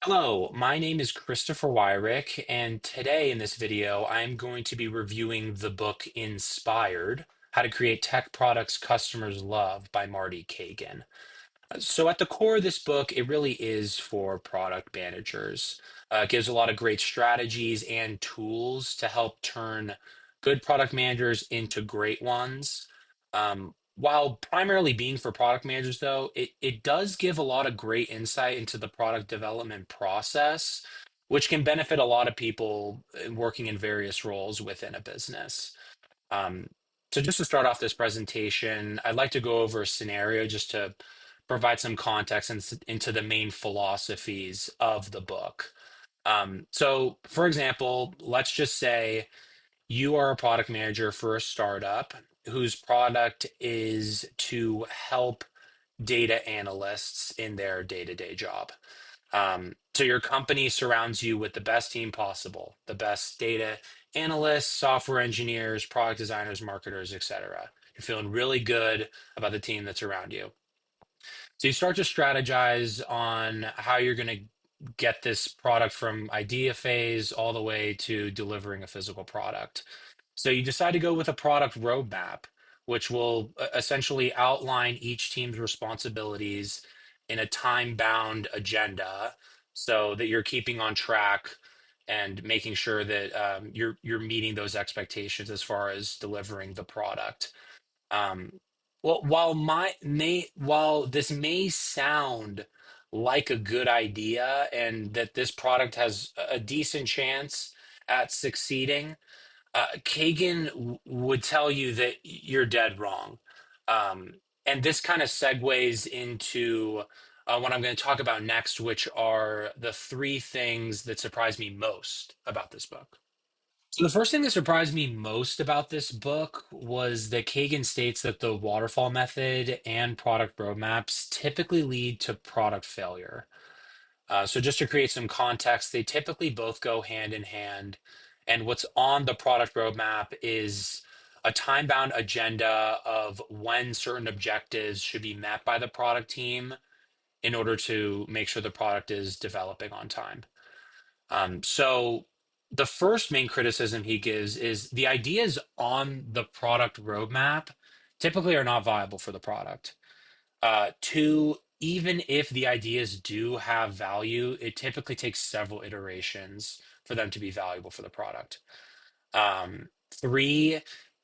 Hello, my name is Christopher Wyrick, and today in this video, I'm going to be reviewing the book Inspired: How to Create Tech Products Customers Love by Marty Kagan. So, at the core of this book, it really is for product managers. It gives a lot of great strategies and tools to help turn good product managers into great ones. While primarily being for product managers, though, it does give a lot of great insight into the product development process, which can benefit a lot of people working in various roles within a business. Um, so just to start off this presentation, I'd like to go over a scenario just to provide some context into the main philosophies of the book. So, for example, let's just say you are a product manager for a startup whose product is to help data analysts in their day-to-day job. So your company surrounds you with the best team possible, the best data analysts, software engineers, product designers, marketers, etc. You're feeling really good about the team that's around you. So you start to strategize on how you're going to get this product from idea phase all the way to delivering a physical product. So you decide to go with a product roadmap, which will essentially outline each team's responsibilities in a time-bound agenda so that you're keeping on track and making sure that you're meeting those expectations as far as delivering the product. Um, while this may sound like a good idea and that this product has a decent chance at succeeding, Kagan would tell you that you're dead wrong. And this kind of segues into what I'm going to talk about next, which are the three things that surprised me most about this book. So, the first thing that surprised me most about this book was that Kagan states that the waterfall method and product roadmaps typically lead to product failure. So just to create some context, they typically both go hand in hand. And what's on the product roadmap is a time-bound agenda of when certain objectives should be met by the product team in order to make sure the product is developing on time. So the first main criticism he gives is the ideas on the product roadmap typically are not viable for the product. Two, even if the ideas do have value, it typically takes several iterations for them to be valuable for the product. Three,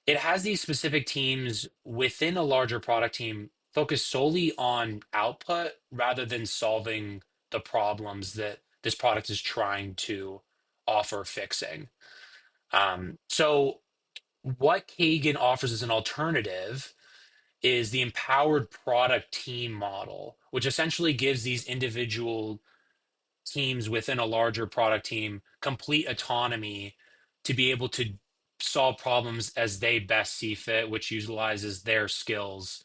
it has these specific teams within a larger product team focus solely on output rather than solving the problems that this product is trying to offer fixing. So, what Kagan offers as an alternative is the empowered product team model, which essentially gives these individual teams within a larger product team complete autonomy to be able to solve problems as they best see fit, which utilizes their skills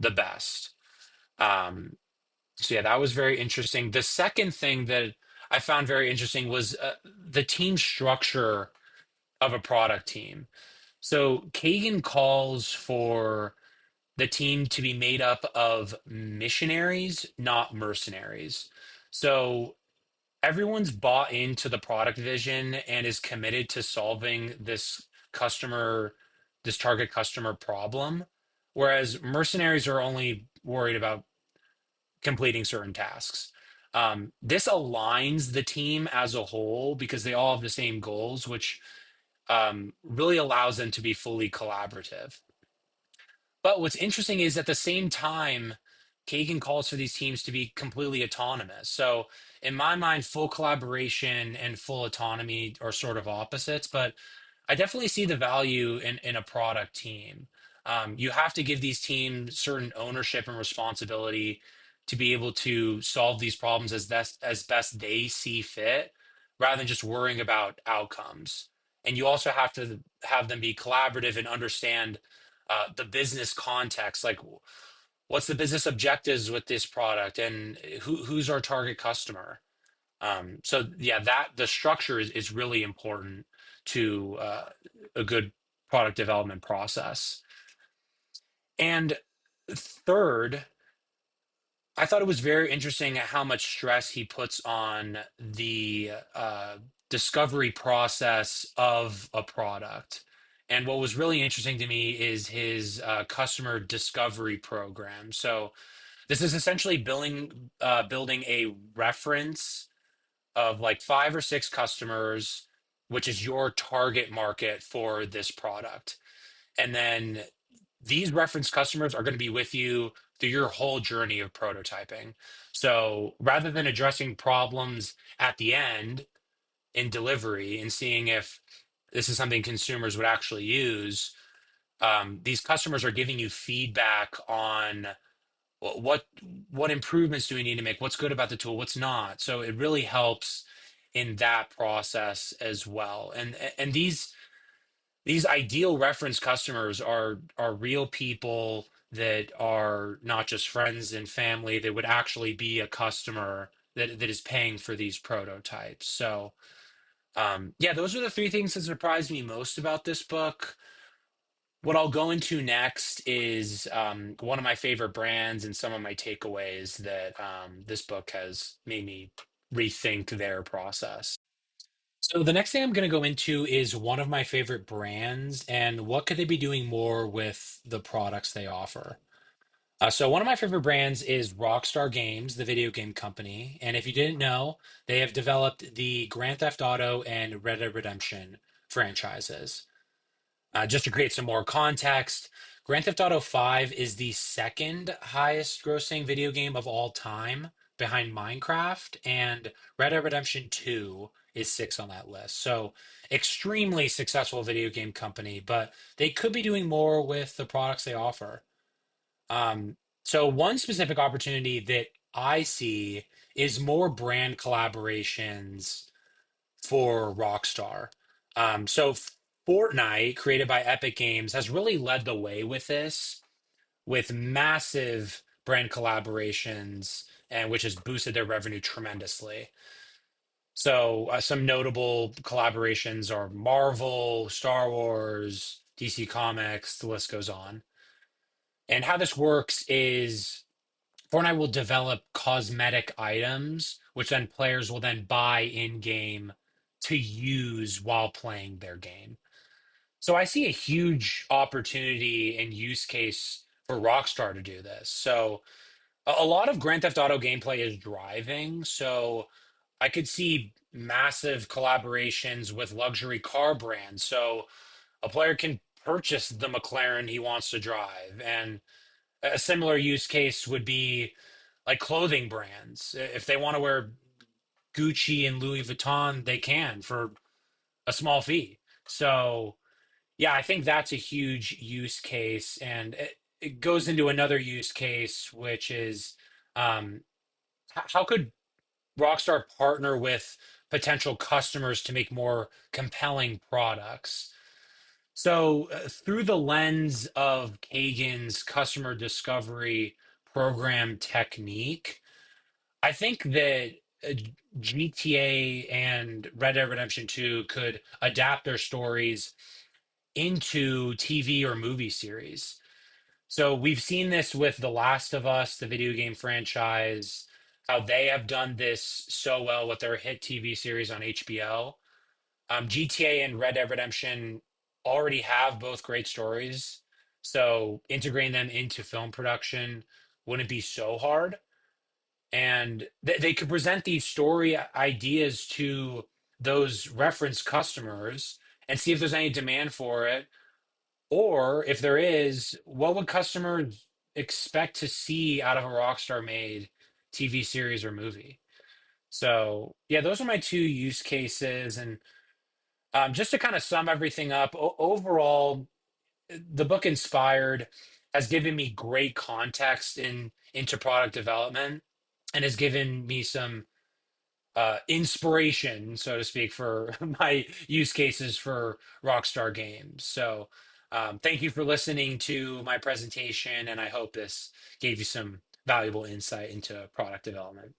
the best. Um, so, yeah, that was very interesting. The second thing that I found very interesting was the team structure of a product team. So, Kagan calls for the team to be made up of missionaries, not mercenaries. So everyone's bought into the product vision and is committed to solving this target customer problem. Whereas mercenaries are only worried about completing certain tasks. This aligns the team as a whole because they all have the same goals, which really allows them to be fully collaborative. But what's interesting is at the same time, Kagan calls for these teams to be completely autonomous. So, in my mind, full collaboration and full autonomy are sort of opposites, but I definitely see the value in a product team. You have to give these teams certain ownership and responsibility to be able to solve these problems as best they see fit, rather than just worrying about outcomes. And you also have to have them be collaborative and understand the business context, like what's the business objectives with this product and who's our target customer. So yeah, that the structure is really important to a good product development process. And third, I thought it was very interesting how much stress he puts on the discovery process of a product. And what was really interesting to me is his customer discovery program. So this is essentially building a reference of like five or six customers, which is your target market for this product. And then these reference customers are going to be with you through your whole journey of prototyping. So rather than addressing problems at the end in delivery and seeing if this is something consumers would actually use, these customers are giving you feedback on what what improvements do we need to make, what's good about the tool, what's not. So it really helps in that process as well. And these ideal reference customers are real people that are not just friends and family that would actually be a customer that is paying for these prototypes. So yeah, those are the three things that surprised me most about this book. What I'll go into next is one of my favorite brands and some of my takeaways that this book has made me rethink their process. So the next thing I'm going to go into is one of my favorite brands and what could they be doing more with the products they offer. So one of my favorite brands is Rockstar Games, the video game company. And if you didn't know, they have developed the Grand Theft Auto and Red Dead Redemption franchises. Just to create some more context, Grand Theft Auto 5 is the second highest grossing video game of all time behind Minecraft, and Red Dead Redemption 2 is six on that list. So, extremely successful video game company, but they could be doing more with the products they offer. So, one specific opportunity that I see is more brand collaborations for Rockstar. So Fortnite, created by Epic Games, has really led the way with this, with massive brand collaborations, and which has boosted their revenue tremendously. So some notable collaborations are Marvel, Star Wars, DC Comics, the list goes on. And how this works is Fortnite will develop cosmetic items, which then players will then buy in game to use while playing their game. So I see a huge opportunity and use case for Rockstar to do this. So a lot of Grand Theft Auto gameplay is driving. So I could see massive collaborations with luxury car brands. So a player can purchase the McLaren he wants to drive. And a similar use case would be like clothing brands. If they want to wear Gucci and Louis Vuitton, they can for a small fee. So, yeah, I think that's a huge use case. And it goes into another use case, which is how could Rockstar partner with potential customers to make more compelling products? So, through the lens of Kagan's customer discovery program technique, I think that GTA and Red Dead Redemption 2 could adapt their stories into TV or movie series. So we've seen this with The Last of Us, the video game franchise, how they have done this so well with their hit TV series on HBO. GTA and Red Dead Redemption already have both great stories. So integrating them into film production wouldn't be so hard, and they could present these story ideas to those reference customers and see if there's any demand for it, or if there is, what would customers expect to see out of a Rockstar made TV series or movie. So yeah, those are my two use cases. And just to kind of sum everything up, overall the book Inspired has given me great context into product development and has given me some inspiration, so to speak, for my use cases for Rockstar Games. So, thank you for listening to my presentation, and I hope this gave you some valuable insight into product development.